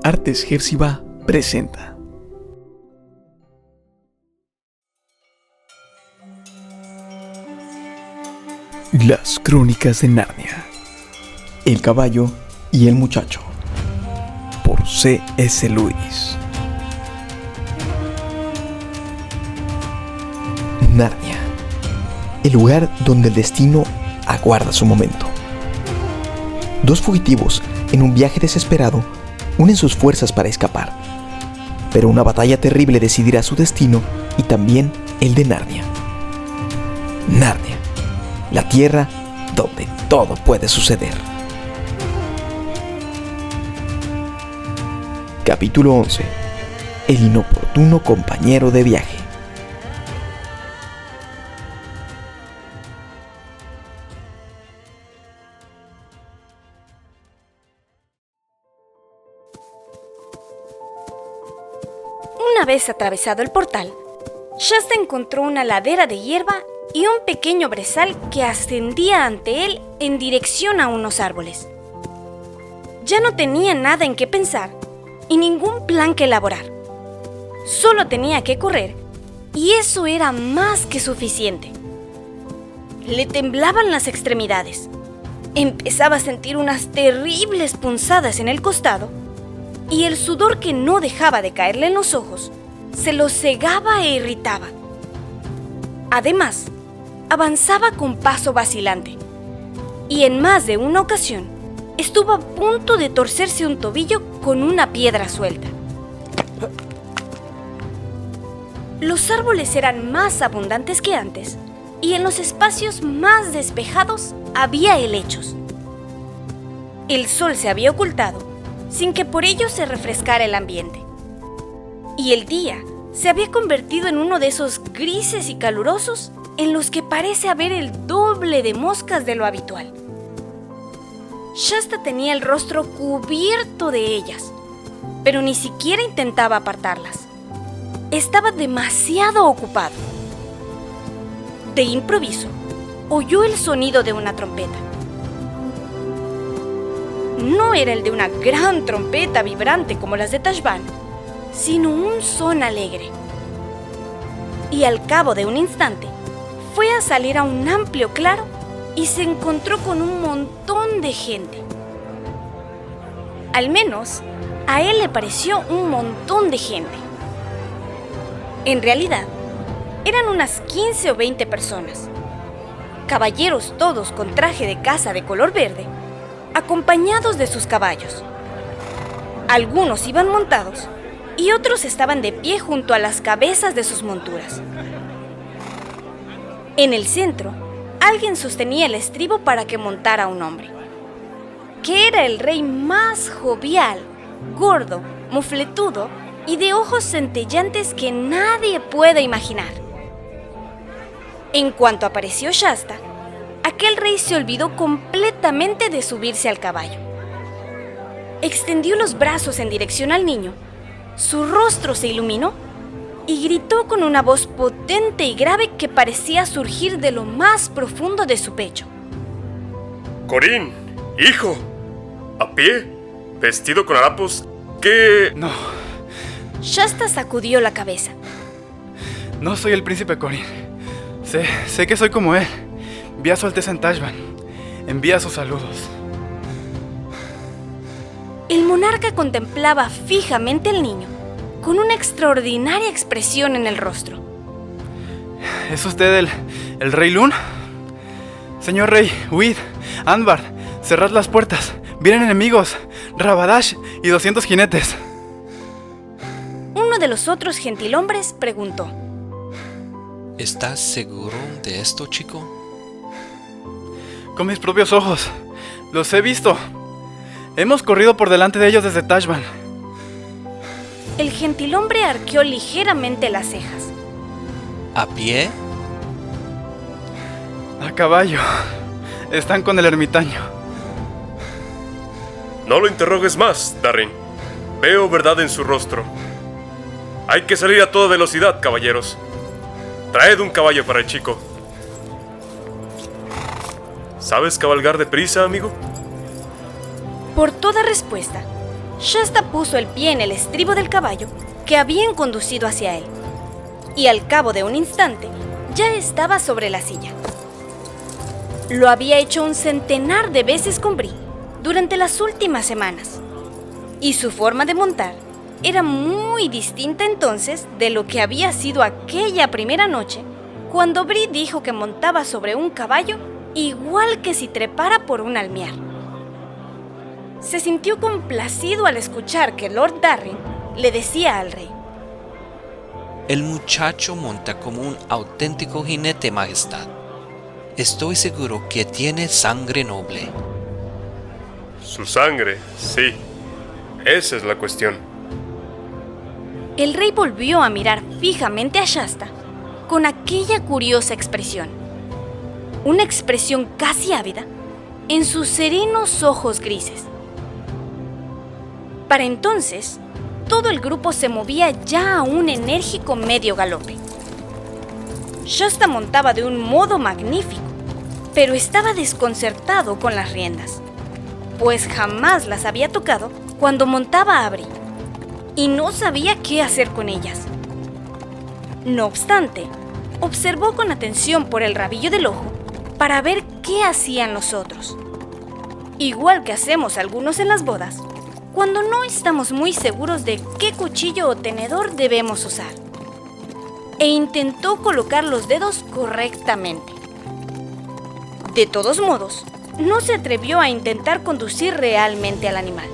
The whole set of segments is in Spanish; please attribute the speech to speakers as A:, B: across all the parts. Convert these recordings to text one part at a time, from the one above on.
A: Artes Gersiva presenta Las Crónicas de Narnia, El caballo y el muchacho, por C.S. Lewis. Narnia, el lugar donde el destino aguarda su momento. Dos fugitivos, en un viaje desesperado, unen sus fuerzas para escapar. Pero una batalla terrible decidirá su destino y también el de Narnia. Narnia, la tierra donde todo puede suceder. Capítulo 11. El inoportuno compañero de viaje.
B: Una vez atravesado el portal, Shasta encontró una ladera de hierba y un pequeño brezal que ascendía ante él en dirección a unos árboles. Ya no tenía nada en qué pensar y ningún plan que elaborar. Solo tenía que correr y eso era más que suficiente. Le temblaban las extremidades. Empezaba a sentir unas terribles punzadas en el costado y el sudor que no dejaba de caerle en los ojos se lo cegaba e irritaba. Además, avanzaba con paso vacilante y en más de una ocasión estuvo a punto de torcerse un tobillo con una piedra suelta. Los árboles eran más abundantes que antes y en los espacios más despejados había helechos. El sol se había ocultado sin que por ello se refrescara el ambiente. Y el día se había convertido en uno de esos grises y calurosos en los que parece haber el doble de moscas de lo habitual. Shasta tenía el rostro cubierto de ellas, pero ni siquiera intentaba apartarlas. Estaba demasiado ocupado. De improviso, oyó el sonido de una trompeta. No era el de una gran trompeta vibrante como las de Tashbaan, sino un son alegre. Y al cabo de un instante, fue a salir a un amplio claro y se encontró con un montón de gente. Al menos, a él le pareció un montón de gente. En realidad, eran unas 15 o 20 personas. Caballeros todos con traje de caza de color verde, acompañados de sus caballos. Algunos iban montados y otros estaban de pie junto a las cabezas de sus monturas. En el centro, alguien sostenía el estribo para que montara un hombre, que era el rey más jovial, gordo, mofletudo y de ojos centellantes que nadie puede imaginar. En cuanto apareció Shasta, aquel rey se olvidó completamente de subirse al caballo. Extendió los brazos en dirección al niño, su rostro se iluminó y gritó con una voz potente y grave que parecía surgir de lo más profundo de su pecho.
C: Corín, hijo, a pie, vestido con harapos, ¿qué?
D: No,
B: Shasta sacudió la cabeza.
D: no soy el príncipe Corín. Sé que soy como él. Vi a su Alteza en Tashbaan. Envía sus saludos.
B: El monarca contemplaba fijamente al niño, con una extraordinaria expresión en el rostro.
D: ¿Es usted el rey Lun? Señor rey, huid, Anbar, cerrad las puertas. Vienen enemigos, Rabadash y 200 jinetes.
B: Uno de los otros gentilhombres preguntó:
E: ¿Estás seguro de esto, chico?
D: Con mis propios ojos. Los he visto. Hemos corrido por delante de ellos desde Tashbaan.
B: El gentilhombre arqueó ligeramente las cejas.
E: ¿A pie?
D: A caballo. Están con el ermitaño.
C: No lo interrogues más, Darin. Veo verdad en su rostro. Hay que salir a toda velocidad, caballeros. Traed un caballo para el chico. ¿Sabes cabalgar deprisa, amigo?
B: Por toda respuesta, Shasta puso el pie en el estribo del caballo que habían conducido hacia él, y al cabo de un instante ya estaba sobre la silla. Lo había hecho un centenar de veces con Bree durante las últimas semanas, y su forma de montar era muy distinta entonces de lo que había sido aquella primera noche cuando Bree dijo que montaba sobre un caballo igual que si trepara por un almiar. Se sintió complacido al escuchar que Lord Darren le decía al rey:
E: El muchacho monta como un auténtico jinete, majestad. Estoy seguro que tiene sangre noble.
C: Su sangre, sí. Esa es la cuestión.
B: El rey volvió a mirar fijamente a Shasta con aquella curiosa expresión, una expresión casi ávida en sus serenos ojos grises. Para entonces, todo el grupo se movía ya a un enérgico medio galope. Shasta montaba de un modo magnífico, pero estaba desconcertado con las riendas, pues jamás las había tocado cuando montaba a Bree, y no sabía qué hacer con ellas. No obstante, observó con atención por el rabillo del ojo para ver qué hacían los otros. Igual que hacemos algunos en las bodas, cuando no estamos muy seguros de qué cuchillo o tenedor debemos usar. E intentó colocar los dedos correctamente. De todos modos, no se atrevió a intentar conducir realmente al animal.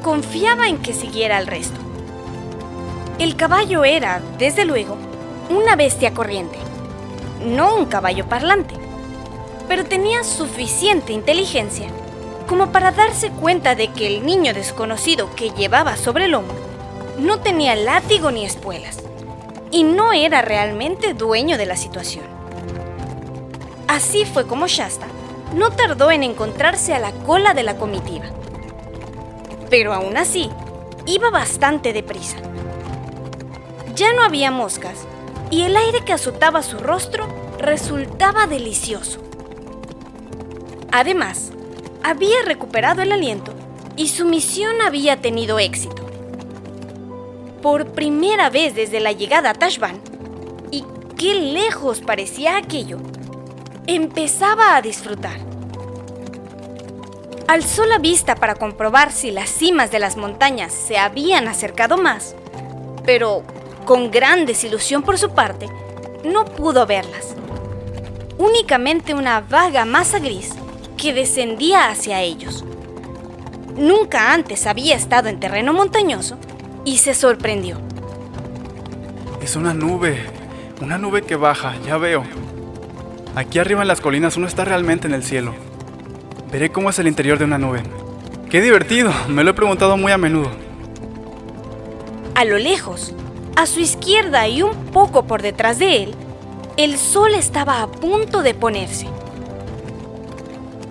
B: Confiaba en que siguiera al resto. El caballo era, desde luego, una bestia corriente, no un caballo parlante, pero tenía suficiente inteligencia como para darse cuenta de que el niño desconocido que llevaba sobre el hombro no tenía látigo ni espuelas, y no era realmente dueño de la situación. Así fue como Shasta no tardó en encontrarse a la cola de la comitiva. Pero aún así, iba bastante deprisa. Ya no había moscas, y el aire que azotaba su rostro resultaba delicioso. Además, había recuperado el aliento y su misión había tenido éxito. Por primera vez desde la llegada a Tashbaan, y qué lejos parecía aquello, empezaba a disfrutar. Alzó la vista para comprobar si las cimas de las montañas se habían acercado más, pero, con gran desilusión por su parte, no pudo verlas. Únicamente una vaga masa gris que descendía hacia ellos. Nunca antes había estado en terreno montañoso y se sorprendió.
D: Es una nube que baja, ya veo. Aquí arriba en las colinas uno está realmente en el cielo. Veré cómo es el interior de una nube. ¡Qué divertido! Me lo he preguntado muy a menudo.
B: A lo lejos, a su izquierda y un poco por detrás de él, el sol estaba a punto de ponerse.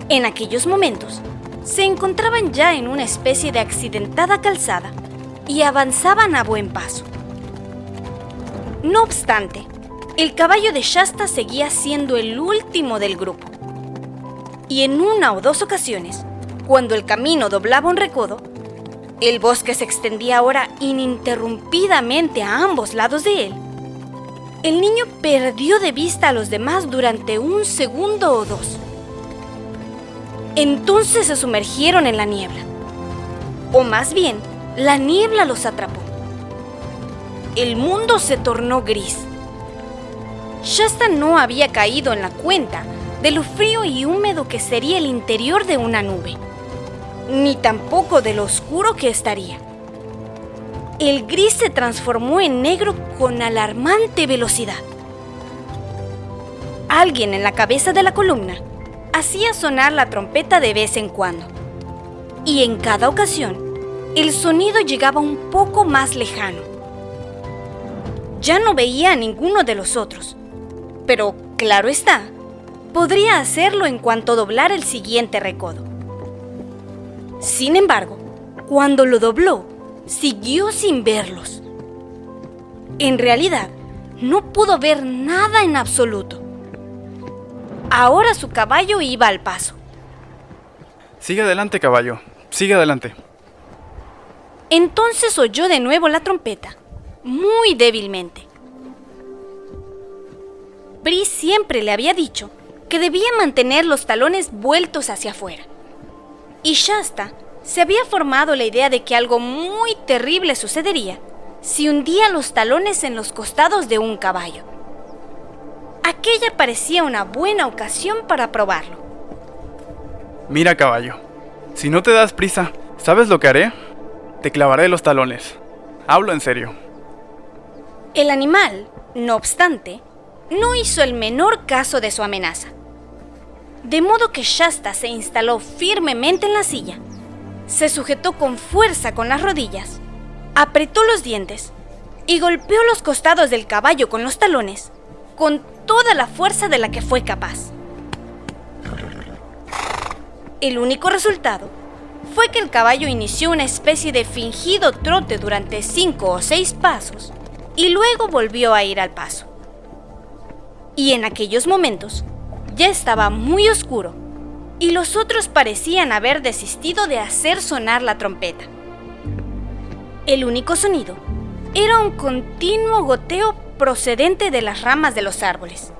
B: En aquellos momentos, se encontraban ya en una especie de accidentada calzada y avanzaban a buen paso. No obstante, el caballo de Shasta seguía siendo el último del grupo. Y en una o dos ocasiones, cuando el camino doblaba un recodo, el bosque se extendía ahora ininterrumpidamente a ambos lados de él. El niño perdió de vista a los demás durante un segundo o dos. Entonces se sumergieron en la niebla. O más bien, la niebla los atrapó. El mundo se tornó gris. Shasta no había caído en la cuenta de lo frío y húmedo que sería el interior de una nube, ni tampoco de lo oscuro que estaría. El gris se transformó en negro con alarmante velocidad. Alguien en la cabeza de la columna hacía sonar la trompeta de vez en cuando, y en cada ocasión el sonido llegaba un poco más lejano. Ya no veía a ninguno de los otros, pero claro está, podría hacerlo en cuanto doblara el siguiente recodo. Sin embargo, cuando lo dobló, siguió sin verlos. En realidad, no pudo ver nada en absoluto. Ahora su caballo iba al paso.
D: Sigue adelante, caballo. Sigue adelante.
B: Entonces oyó de nuevo la trompeta, muy débilmente. Bree siempre le había dicho que debía mantener los talones vueltos hacia afuera. Y Shasta se había formado la idea de que algo muy terrible sucedería si hundía los talones en los costados de un caballo. Aquella parecía una buena ocasión para probarlo.
D: Mira, caballo, si no te das prisa, ¿sabes lo que haré? Te clavaré los talones. Hablo en serio.
B: El animal, no obstante, no hizo el menor caso de su amenaza. De modo que Shasta se instaló firmemente en la silla, se sujetó con fuerza con las rodillas, apretó los dientes y golpeó los costados del caballo con los talones con toda la fuerza de la que fue capaz. El único resultado fue que el caballo inició una especie de fingido trote durante 5 o 6 pasos y luego volvió a ir al paso. Y en aquellos momentos ya estaba muy oscuro y los otros parecían haber desistido de hacer sonar la trompeta. El único sonido era un continuo goteo procedente de las ramas de los árboles.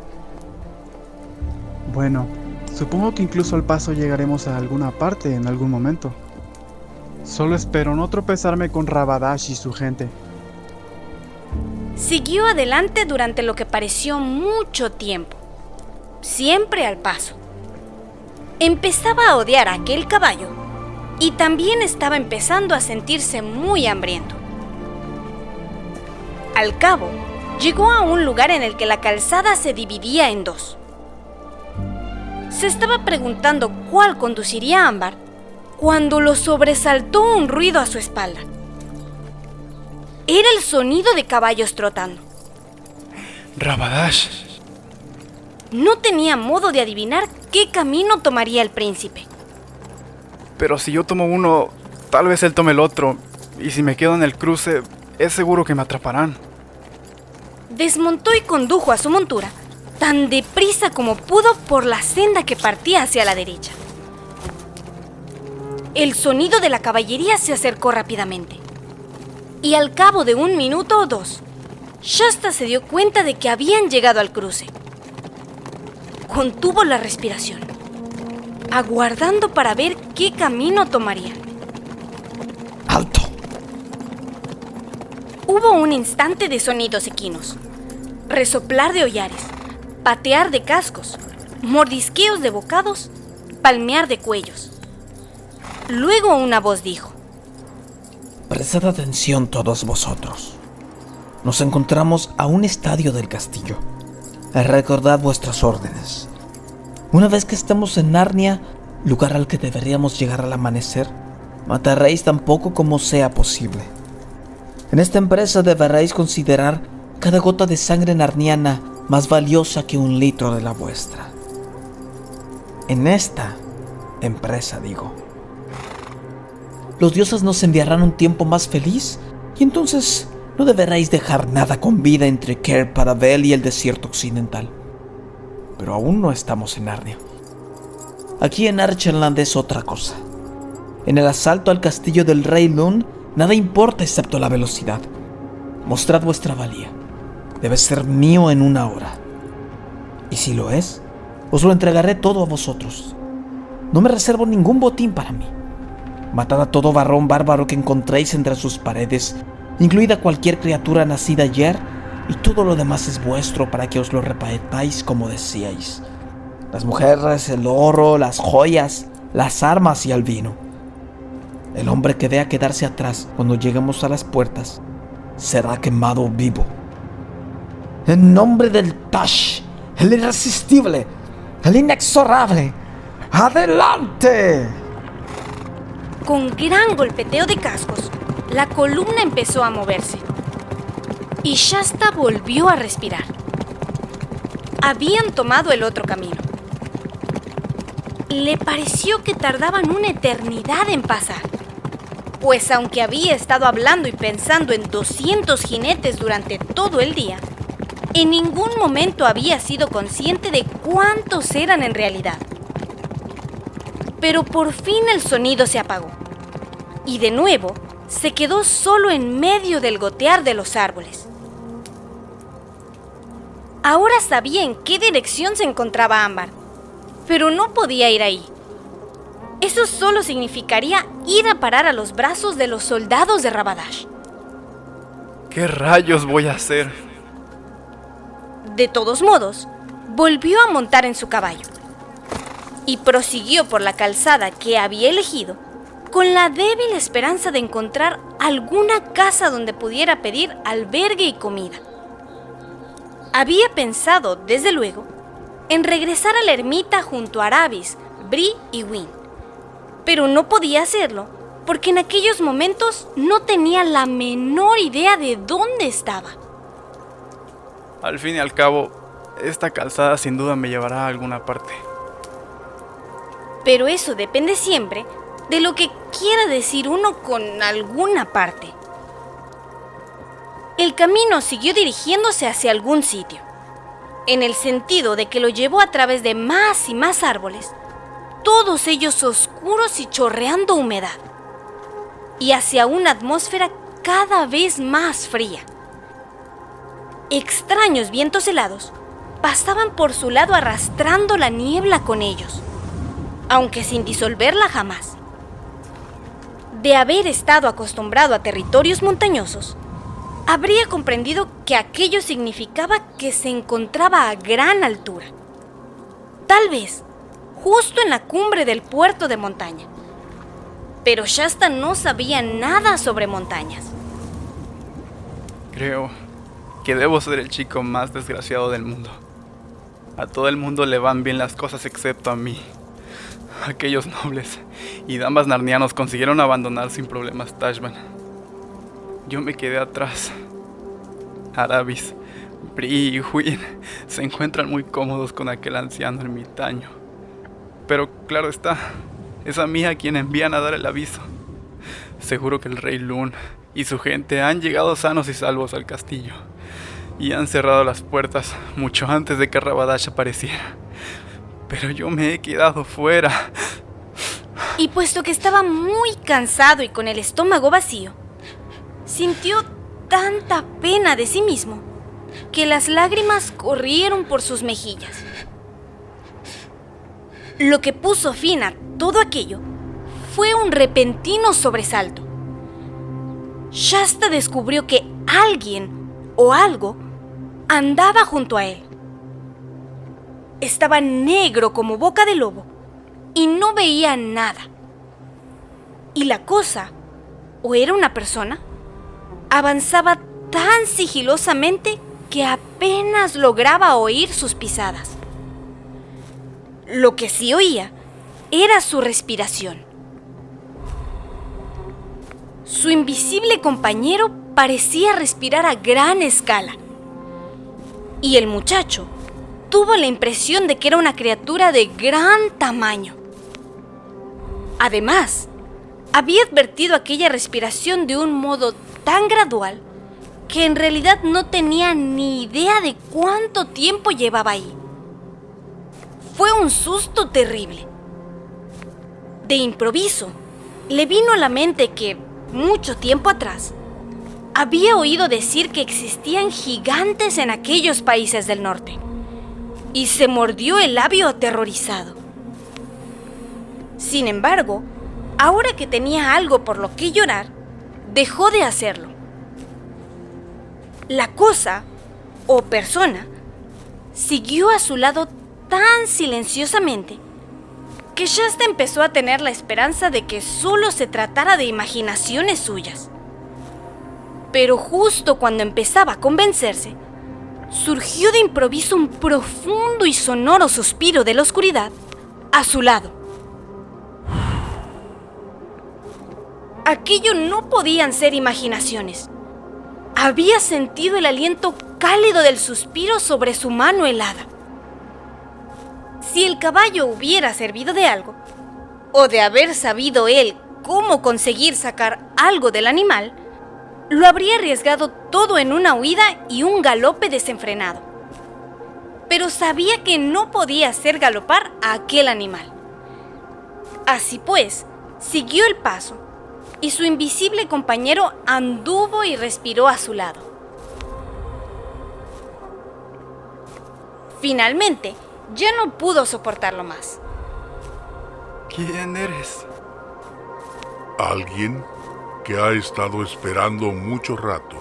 F: Bueno, supongo que incluso al paso llegaremos a alguna parte en algún momento. Solo espero no tropezarme con Rabadash y su gente.
B: Siguió adelante durante lo que pareció mucho tiempo, siempre al paso. Empezaba a odiar a aquel caballo y también estaba empezando a sentirse muy hambriento. Al cabo, llegó a un lugar en el que la calzada se dividía en dos. Se estaba preguntando cuál conduciría a Ámbar cuando lo sobresaltó un ruido a su espalda. Era el sonido de caballos trotando.
D: Rabadash.
B: No tenía modo de adivinar qué camino tomaría el príncipe.
D: Pero si yo tomo uno, tal vez él tome el otro. Y si me quedo en el cruce, es seguro que me atraparán.
B: Desmontó y condujo a su montura tan deprisa como pudo por la senda que partía hacia la derecha. El sonido de la caballería se acercó rápidamente. Y al cabo de 1 minuto o 2, Shasta se dio cuenta de que habían llegado al cruce. Contuvo la respiración, aguardando para ver qué camino tomarían.
A: ¡Alto!
B: Hubo un instante de sonidos equinos, resoplar de hollares, patear de cascos, mordisqueos de bocados, palmear de cuellos. Luego una voz dijo:
G: Prestad atención todos vosotros. Nos encontramos a un estadio del castillo. Recordad vuestras órdenes. Una vez que estemos en Narnia, lugar al que deberíamos llegar al amanecer, mataréis tan poco como sea posible. En esta empresa deberéis considerar cada gota de sangre narniana más valiosa que 1 litro de la vuestra. En esta empresa, digo. Los dioses nos enviarán un tiempo más feliz y entonces no deberéis dejar nada con vida entre Cair Paravel y el desierto occidental. Pero aún no estamos en Narnia. Aquí en Archenland es otra cosa. En el asalto al castillo del Rey Lune, nada importa excepto la velocidad. Mostrad vuestra valía. Debe ser mío en 1 hora. Y si lo es, os lo entregaré todo a vosotros. No me reservo ningún botín para mí. Matad a todo varón bárbaro que encontréis entre sus paredes, incluida cualquier criatura nacida ayer, y todo lo demás es vuestro para que os lo repartáis como decíais. Las mujeres, el oro, las joyas, las armas y el vino. El hombre que vea quedarse atrás cuando lleguemos a las puertas será quemado vivo. En nombre del Tash, el irresistible, el inexorable, ¡adelante!
B: Con gran golpeteo de cascos, la columna empezó a moverse. Y Shasta volvió a respirar. Habían tomado el otro camino. Le pareció que tardaban una eternidad en pasar, pues aunque había estado hablando y pensando en 200 jinetes durante todo el día, en ningún momento había sido consciente de cuántos eran en realidad. Pero por fin el sonido se apagó, y de nuevo se quedó solo en medio del gotear de los árboles. Ahora sabía en qué dirección se encontraba Ámbar, pero no podía ir ahí. Eso solo significaría ir a parar a los brazos de los soldados de Rabadash.
D: ¿Qué rayos voy a hacer?
B: De todos modos, volvió a montar en su caballo y prosiguió por la calzada que había elegido con la débil esperanza de encontrar alguna casa donde pudiera pedir albergue y comida. Había pensado, desde luego, en regresar a la ermita junto a Arabis, Bree y Win, pero no podía hacerlo porque en aquellos momentos no tenía la menor idea de dónde estaba.
D: Al fin y al cabo, esta calzada sin duda me llevará a alguna parte.
B: Pero eso depende siempre de lo que quiera decir uno con alguna parte. El camino siguió dirigiéndose hacia algún sitio, en el sentido de que lo llevó a través de más y más árboles, todos ellos oscuros y chorreando humedad, y hacia una atmósfera cada vez más fría. Extraños vientos helados pasaban por su lado arrastrando la niebla con ellos, aunque sin disolverla jamás. De haber estado acostumbrado a territorios montañosos, habría comprendido que aquello significaba que se encontraba a gran altura. Tal vez justo en la cumbre del puerto de montaña. Pero Shasta no sabía nada sobre montañas.
D: Creo que debo ser el chico más desgraciado del mundo. A todo el mundo le van bien las cosas excepto a mí. Aquellos nobles y damas narnianos consiguieron abandonar sin problemas Tashban. Yo me quedé atrás. Arabis, Bree y Win se encuentran muy cómodos con aquel anciano ermitaño. Pero claro está, es a mí a quien envían a dar el aviso. Seguro que el rey Lun y su gente han llegado sanos y salvos al castillo y han cerrado las puertas mucho antes de que Rabadash apareciera. Pero yo me he quedado fuera.
B: Y puesto que estaba muy cansado y con el estómago vacío, sintió tanta pena de sí mismo que las lágrimas corrieron por sus mejillas. Lo que puso fin a todo aquello fue un repentino sobresalto. Shasta descubrió que alguien o algo andaba junto a él. Estaba negro como boca de lobo y no veía nada. Y la cosa, o era una persona, avanzaba tan sigilosamente que apenas lograba oír sus pisadas. Lo que sí oía era su respiración. Su invisible compañero parecía respirar a gran escala. Y el muchacho tuvo la impresión de que era una criatura de gran tamaño. Además, había advertido aquella respiración de un modo tan gradual que en realidad no tenía ni idea de cuánto tiempo llevaba ahí. Fue un susto terrible. De improviso, le vino a la mente que, mucho tiempo atrás, había oído decir que existían gigantes en aquellos países del norte, y se mordió el labio aterrorizado. Sin embargo, ahora que tenía algo por lo que llorar, dejó de hacerlo. La cosa, o persona, siguió a su lado tan silenciosamente que Shasta empezó a tener la esperanza de que solo se tratara de imaginaciones suyas. Pero justo cuando empezaba a convencerse, surgió de improviso un profundo y sonoro suspiro de la oscuridad a su lado. Aquello no podían ser imaginaciones. Había sentido el aliento cálido del suspiro sobre su mano helada. Si el caballo hubiera servido de algo, o de haber sabido él cómo conseguir sacar algo del animal, lo habría arriesgado todo en una huida y un galope desenfrenado. Pero sabía que no podía hacer galopar a aquel animal. Así pues, siguió el paso y su invisible compañero anduvo y respiró a su lado. Finalmente, ya no pudo soportarlo más.
D: ¿Quién eres?
H: Alguien que ha estado esperando mucho rato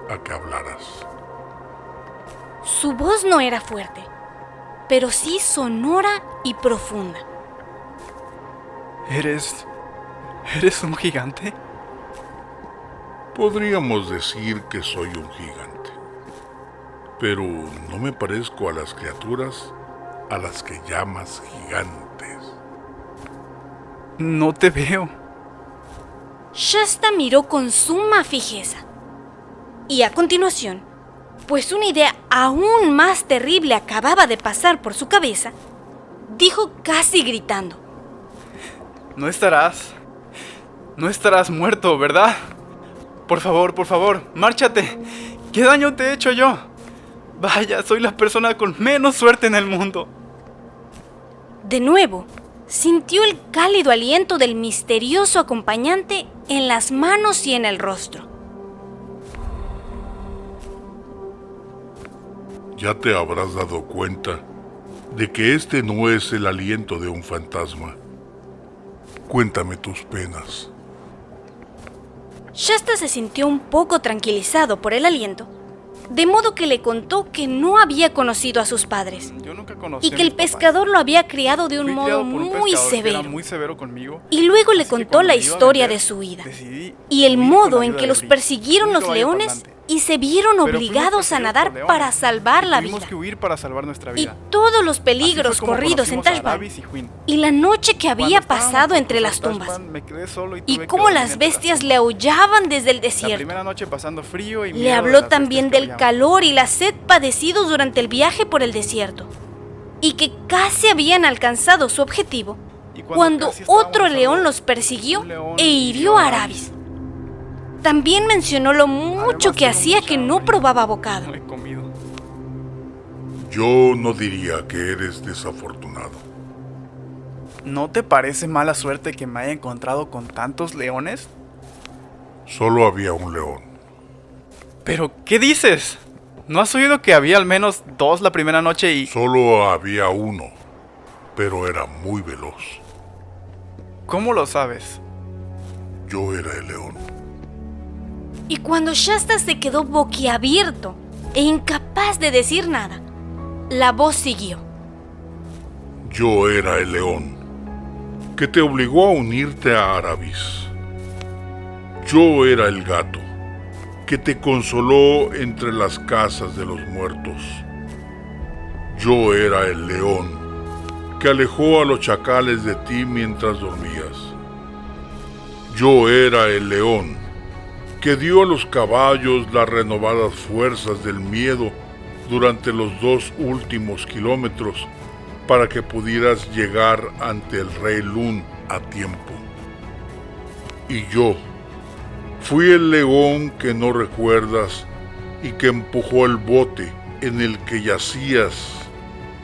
H: a que hablaras.
B: Su voz no era fuerte, pero sí sonora y profunda.
D: ¿Eres un gigante?
H: Podríamos decir que soy un gigante, pero no me parezco a las criaturas a las que llamas gigantes.
D: No te veo.
B: Shasta miró con suma fijeza. Y a continuación, pues una idea aún más terrible acababa de pasar por su cabeza, dijo casi gritando:
D: No estarás muerto, ¿verdad? Por favor, márchate. ¿Qué daño te he hecho yo? Vaya, soy la persona con menos suerte en el mundo.
B: De nuevo, sintió el cálido aliento del misterioso acompañante en las manos y en el rostro.
H: Ya te habrás dado cuenta de que este no es el aliento de un fantasma. Cuéntame tus penas.
B: Shasta se sintió un poco tranquilizado por el aliento, de modo que le contó que no había conocido a sus padres
D: Yo nunca conocí
B: y
D: a
B: que el
D: mis papás.
B: pescador lo había criado de un
D: Fui
B: modo
D: criado por un
B: muy
D: pescador que
B: severo.
D: era muy severo conmigo.
B: Y luego le
D: Así que
B: contó
D: cuando
B: la
D: me iba a
B: historia
D: vender,
B: de su vida
D: decidí
B: y el
D: huir con
B: modo
D: la
B: en
D: ayuda
B: que
D: de
B: los
D: Rick,
B: persiguieron
D: un
B: los
D: caballo
B: leones
D: parlante.
B: y se vieron
D: Pero fuimos
B: obligados a
D: perseguidos
B: nadar
D: por leones,
B: para salvar la
D: Tuvimos
B: vida.
D: que huir para salvar nuestra
B: Y
D: vida.
B: todos los
D: Así
B: peligros
D: fue como
B: corridos en
D: conocimos a
B: Tashbaan
D: Aravis y Huin.
B: y la noche que
D: Cuando
B: había
D: estábamos
B: pasado
D: por
B: entre las
D: cruzar
B: tumbas
D: Tashbaan, me quedé solo y
B: y
D: tuve que
B: cómo
D: dormir
B: las
D: entre
B: bestias
D: tumbas.
B: le aullaban desde el
D: La
B: desierto.
D: primera noche pasando frío y
B: Le
D: miedo de
B: habló
D: las
B: también
D: bestias que
B: del
D: aullaban.
B: calor y la sed padecidos durante el viaje por el desierto, y que casi habían alcanzado su objetivo
D: Y
B: cuando
D: casi estábamos
B: otro
D: solo,
B: león los persiguió
D: un león
B: e hirió a Aravis. También mencionó lo mucho
D: Además,
B: que
D: tengo
B: hacía
D: mucha
B: que no
D: hambre.
B: probaba bocado.
D: No he comido.
H: Yo no diría que eres desafortunado.
D: ¿No te parece mala suerte que me haya encontrado con tantos leones?
H: Solo había un león.
D: ¿Pero qué dices? ¿No has oído que había al menos 2 la primera noche y...
H: Solo había uno, pero era muy veloz.
D: ¿Cómo lo sabes?
H: Yo era el león.
B: Y cuando Shasta se quedó boquiabierto e incapaz de decir nada, la voz siguió.
H: Yo era el león que te obligó a unirte a Aravis. Yo era el gato que te consoló entre las casas de los muertos. Yo era el león que alejó a los chacales de ti mientras dormías. Yo era el león que dio a los caballos las renovadas fuerzas del miedo durante los 2 últimos kilómetros para que pudieras llegar ante el rey Lun a tiempo. Y yo fui el león que no recuerdas y que empujó el bote en el que yacías,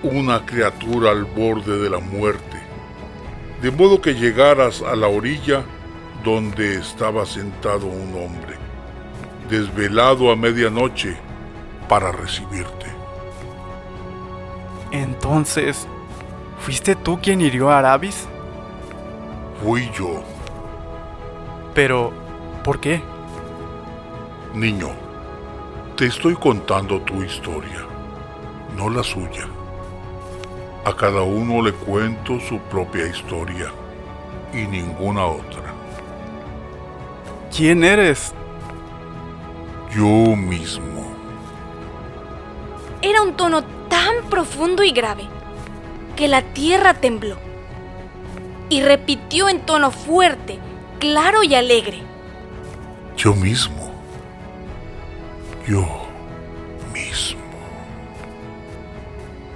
H: una criatura al borde de la muerte, de modo que llegaras a la orilla donde estaba sentado un hombre, desvelado a medianoche para recibirte.
D: Entonces, ¿fuiste tú quien hirió a Aravis?
H: Fui yo.
D: Pero, ¿por qué?
H: Niño, te estoy contando tu historia, no la suya. A cada uno le cuento su propia historia y ninguna otra.
D: ¿Quién eres?
H: Yo mismo.
B: Era un tono tan profundo y grave que la tierra tembló. Y repitió en tono fuerte, claro y alegre.
H: Yo mismo. Yo mismo.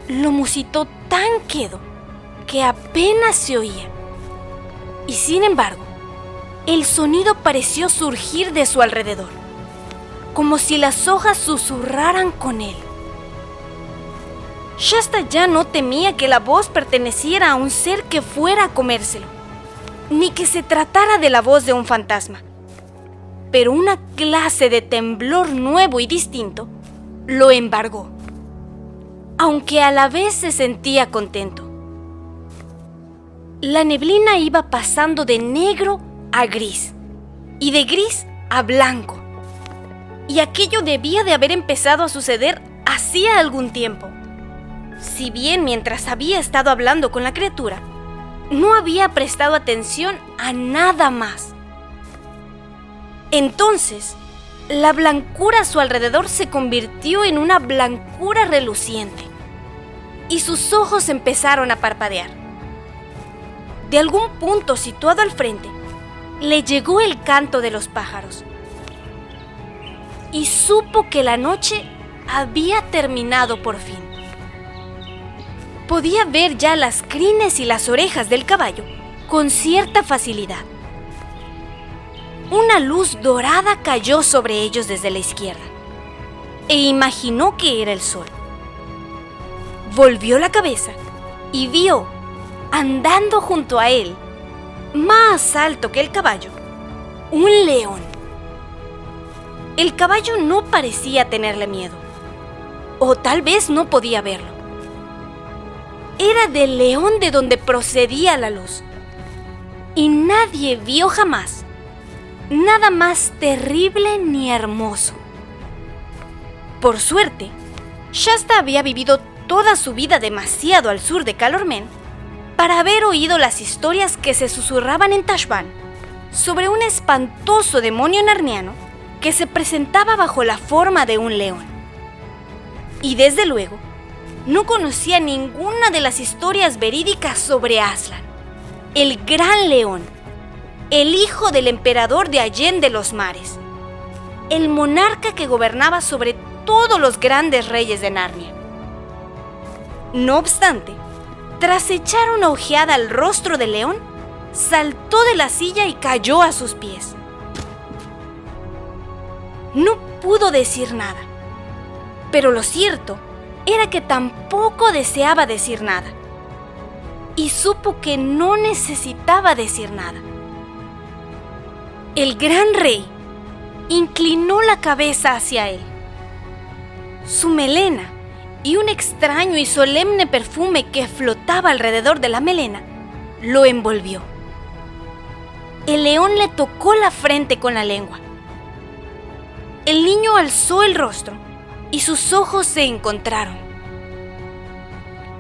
B: Lo musitó tan quedo que apenas se oía. Y sin embargo, el sonido pareció surgir de su alrededor, como si las hojas susurraran con él. Shasta ya no temía que la voz perteneciera a un ser que fuera a comérselo, ni que se tratara de la voz de un fantasma. pero una clase de temblor nuevo y distinto lo embargó, aunque a la vez se sentía contento. La neblina iba pasando de negro a gris y de gris a blanco, y aquello debía de haber empezado a suceder hacía algún tiempo. Si bien mientras había estado hablando con la criatura, no había prestado atención a nada más. Entonces, la blancura a su alrededor se convirtió en una blancura reluciente, y sus ojos empezaron a parpadear. De algún punto situado al frente, le llegó el canto de los pájaros, y supo que la noche había terminado por fin. Podía ver ya las crines y las orejas del caballo con cierta facilidad. Una luz dorada cayó sobre ellos desde la izquierda, e imaginó que era el sol. Volvió la cabeza y vio, andando junto a él, más alto que el caballo, un león. El caballo no parecía tenerle miedo, o tal vez no podía verlo. Era del león de donde procedía la luz, y nadie vio jamás nada más terrible ni hermoso. Por suerte, Shasta había vivido toda su vida demasiado al sur de Calormen para haber oído las historias que se susurraban en Tashbaan sobre un espantoso demonio narniano que se presentaba bajo la forma de un león. Y desde luego, no conocía ninguna de las historias verídicas sobre Aslan, el gran león, el hijo del emperador de Allen de los mares, el monarca que gobernaba sobre todos los grandes reyes de Narnia. No obstante, tras echar una ojeada al rostro del león, saltó de la silla y cayó a sus pies. No pudo decir nada, pero lo cierto era que tampoco deseaba decir nada, y supo que no necesitaba decir nada. El gran rey inclinó la cabeza hacia él. Su melena y un extraño y solemne perfume que flotaba alrededor de la melena lo envolvió. El león le tocó la frente con la lengua. El niño alzó el rostro y sus ojos se encontraron.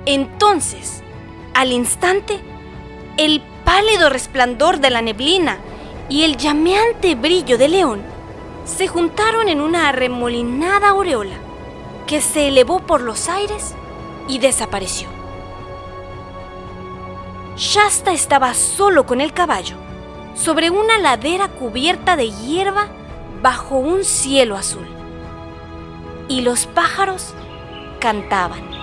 B: Entonces, al instante, el pálido resplandor de la neblina y el llameante brillo del león se juntaron en una arremolinada aureola que se elevó por los aires y desapareció. Shasta estaba solo con el caballo, sobre una ladera cubierta de hierba bajo un cielo azul, y los pájaros cantaban.